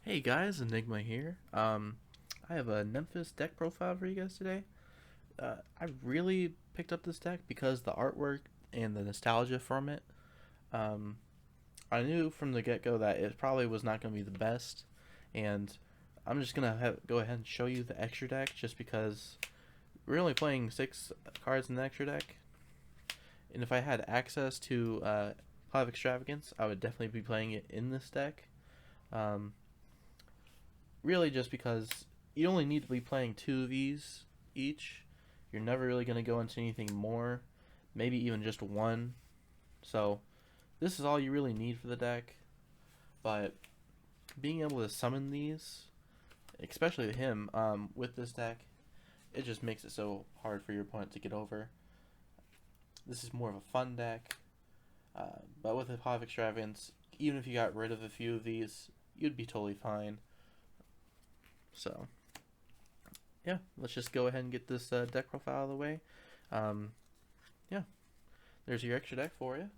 Hey guys, Enigma here. I have a Nephthys deck profile for you guys today. I really picked up this deck because the artwork and the nostalgia from it. Um, I knew from the get go that it probably was not going to be the best, and I'm just gonna go ahead and show you the extra deck just because we're only playing 6 cards in the extra deck, and if I had access to Pot of Extravagance, I would definitely be playing it in this deck. Um, really just because you only need to be playing 2 of these each. You're never really going to go into anything more, maybe even just one. So this is all you really need for the deck. But being able to summon these, especially him, with this deck, it just makes it so hard for your opponent to get over. This is more of a fun deck, but with the Pot of Extravagance, even if you got rid of a few of these, you'd be totally fine. So yeah, let's just go ahead and get this deck profile out of the way. Um, yeah, there's your extra deck for you.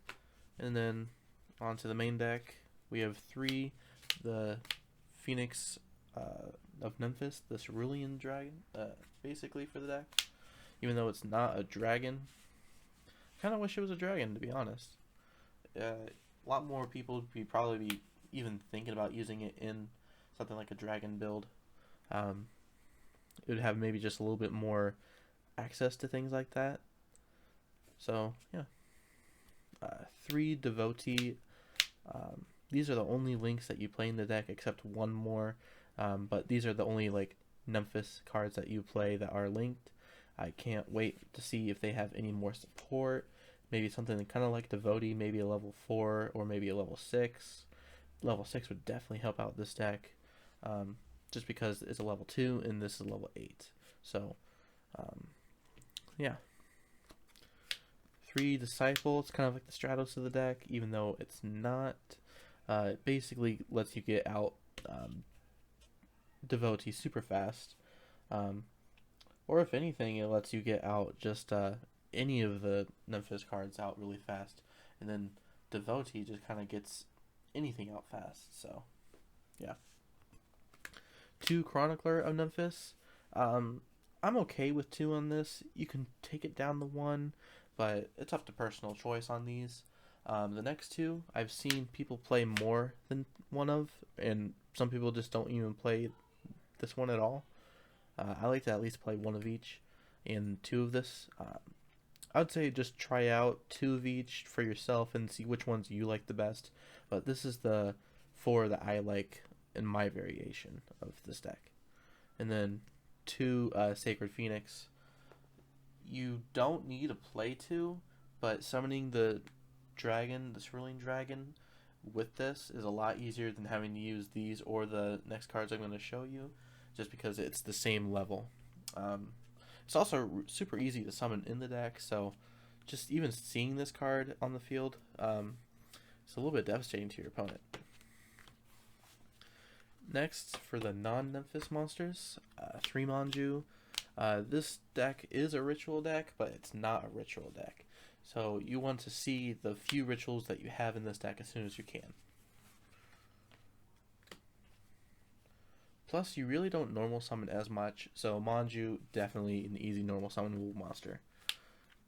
And then onto the main deck, we have three. The Phoenix of Nephthys, the Cerulean Dragon, basically for the deck. Even though it's not a dragon, kind of wish it was a dragon, to be honest. A lot more people would probably be even thinking about using it in something like a dragon build. Um, it would have maybe just a little bit more access to things like that. So yeah, 3 Devotee. These are the only links that you play in the deck, except one more. But these are the only like Nephthys cards that you play that are linked. I can't wait to see if they have any more support. Maybe something kind of like Devotee, maybe a level 4 or maybe a level 6. Level 6 would definitely help out this deck, just because it's a level 2 and this is a level 8. So, um, yeah. 3 Disciple, it's kind of like the Stratos of the deck, even though it's not. It basically lets you get out Devotee super fast. Um, or if anything, it lets you get out just any of the Nephthys cards out really fast. And then Devotee just kind of gets anything out fast. So, yeah. 2 Chronicler of Nephthys. Um, I'm okay with 2 on this. You can take it down to 1, but it's up to personal choice on these. The next 2, I've seen people play more than one of, and some people just don't even play this one at all. I like to at least play 1 of each and 2 of this. I would say just try out 2 of each for yourself and see which ones you like the best. But this is the 4 that I like in my variation of this deck. And then 2 Sacred Phoenix. You don't need to play 2, but summoning the dragon, the Cerulean Dragon, with this is a lot easier than having to use these or the next cards I'm going to show you, just because it's the same level. It's also super easy to summon in the deck, so just even seeing this card on the field, it's a little bit devastating to your opponent. Next, for the non-Nephthys monsters, 3 Manju. This deck is a ritual deck, but it's not a ritual deck. So you want to see the few rituals that you have in this deck as soon as you can. Plus, you really don't normal summon as much, so Manju, definitely an easy normal summonable monster.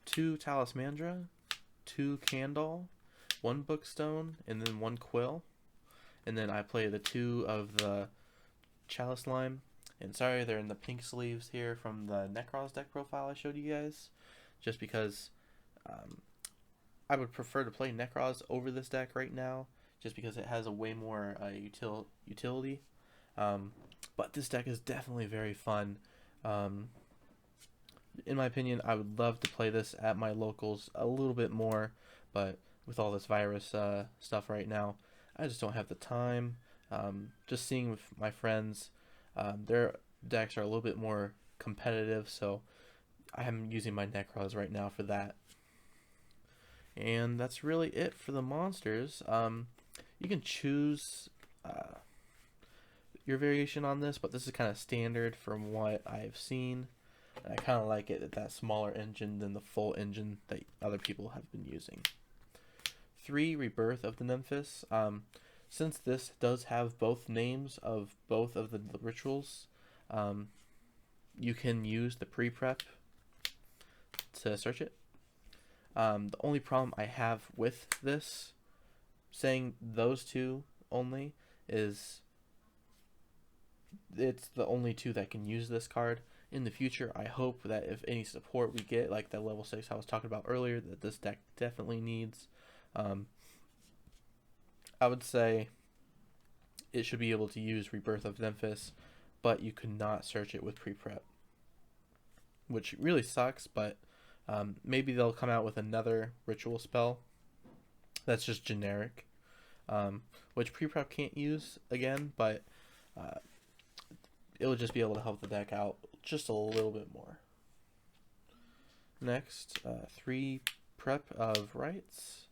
2 Talismandra, 2 Candle, 1 Bookstone, and then 1 Quill. And then I play the 2 of the Chalice Lime. And sorry, they're in the pink sleeves here from the Necros deck profile I showed you guys. Just because I would prefer to play Necros over this deck right now, just because it has a way more utility. But this deck is definitely very fun. Um, in my opinion, I would love to play this at my locals a little bit more, but with all this virus stuff right now, I just don't have the time. Just seeing with my friends, their decks are a little bit more competitive, so I am using my Necros right now for that. And that's really it for the monsters. You can choose your variation on this, but this is kind of standard from what I've seen. And I kind of like it at that smaller engine than the full engine that other people have been using. 3 Rebirth of the Nephthys. Since this does have both names of both of the rituals, um, you can use the pre-prep to search it. The only problem I have with this, saying those two only, is it's the only two that can use this card. In the future, I hope that if any support we get, like that level 6 I was talking about earlier, that this deck definitely needs, um, I would say it should be able to use Rebirth of Nephthys, but you could not search it with pre-prep, which really sucks, but maybe they'll come out with another ritual spell that's just generic, which pre-prep can't use again, but uh, it would just be able to help the deck out just a little bit more. Next, 3 prep of rights.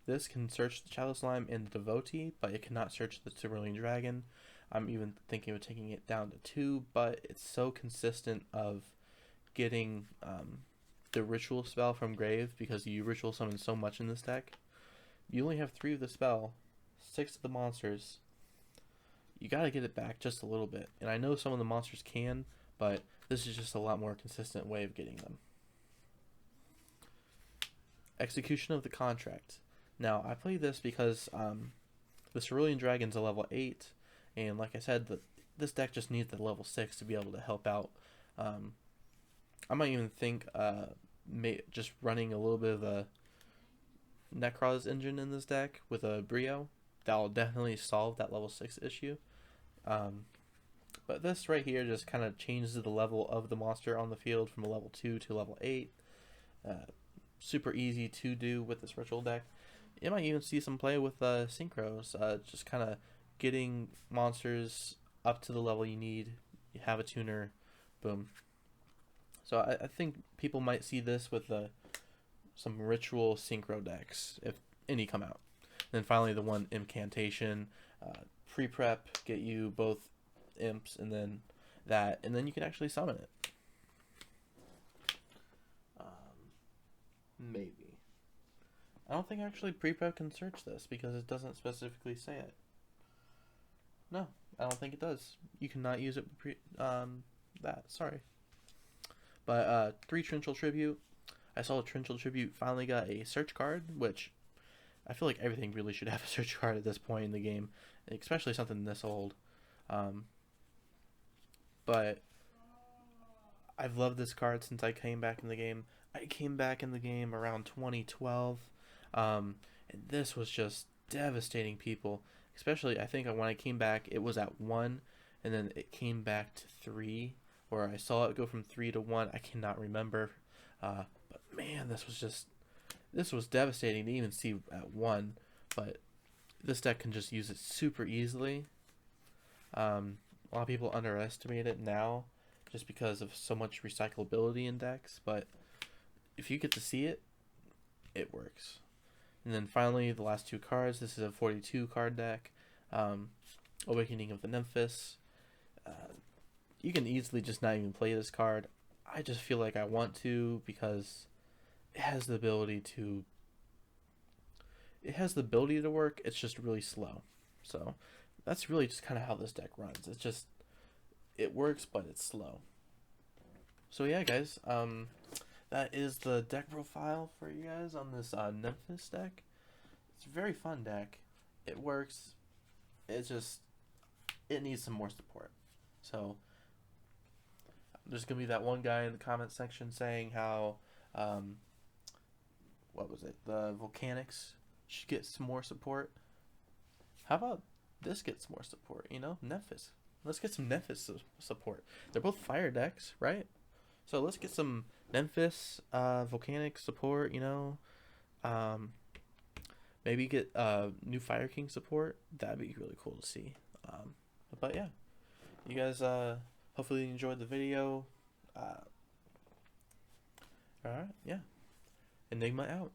This can search the Chalice Slime and the Devotee, but it cannot search the Cerulean Dragon. I'm even thinking of taking it down to 2, but it's so consistent of getting the ritual spell from grave, because you ritual summon so much in this deck. You only have 3 of the spell, 6 of the monsters. You gotta get it back just a little bit. And I know some of the monsters can, but this is just a lot more consistent way of getting them. Execution of the Contract. Now, I play this because the Cerulean Dragon's a level 8, and like I said, this deck just needs the level 6 to be able to help out. I might even think just running a little bit of a Necroz engine in this deck with a Brio, that'll definitely solve that level 6 issue. But this right here just kind of changes the level of the monster on the field from a level 2 to level 8. Super easy to do with this ritual deck. You might even see some play with synchros, just kind of getting monsters up to the level you need. You have a tuner, boom. So I think people might see this with some ritual synchro decks, if any come out. And then finally the one Incantation, pre-prep, get you both imps and then that, and then you can actually summon it. Maybe. I don't think actually pre-prep can search this because it doesn't specifically say it. No, I don't think it does. You cannot use it that, sorry. But 3 Trinchal Tribute. I saw Trinchal Tribute finally got a search card, which I feel like everything really should have a search card at this point in the game, especially something this old. But I've loved this card since I came back in the game. I came back in the game around 2012, and this was just devastating people. Especially, I think when I came back, it was at 1, and then it came back to 3, or I saw it go from 3 to 1. I cannot remember, but man, this was devastating to even see at 1. But this deck can just use it super easily. A lot of people underestimate it now, just because of so much recyclability in decks, but if you get to see it, it works. And then finally, the last 2 cards. This is a 42 card deck. Awakening of the Nephthys. You can easily just not even play this card. I just feel like I want to, because it has the ability to work. It's just really slow. So that's really just kind of how this deck runs. It works, but it's slow. So yeah, guys, that is the deck profile for you guys on this Nephthys deck. It's a very fun deck. It works. It needs some more support. So there's gonna be that one guy in the comment section saying how what was it? The Volcanics should get some more support. How about this gets more support? Nephthys. Let's get some Nephthys support. They're both fire decks, right? So let's get some Nephthys, Volcanic support, maybe get new Fire King support. That'd be really cool to see. But yeah, you guys hopefully enjoyed the video. Alright, yeah. Enigma out.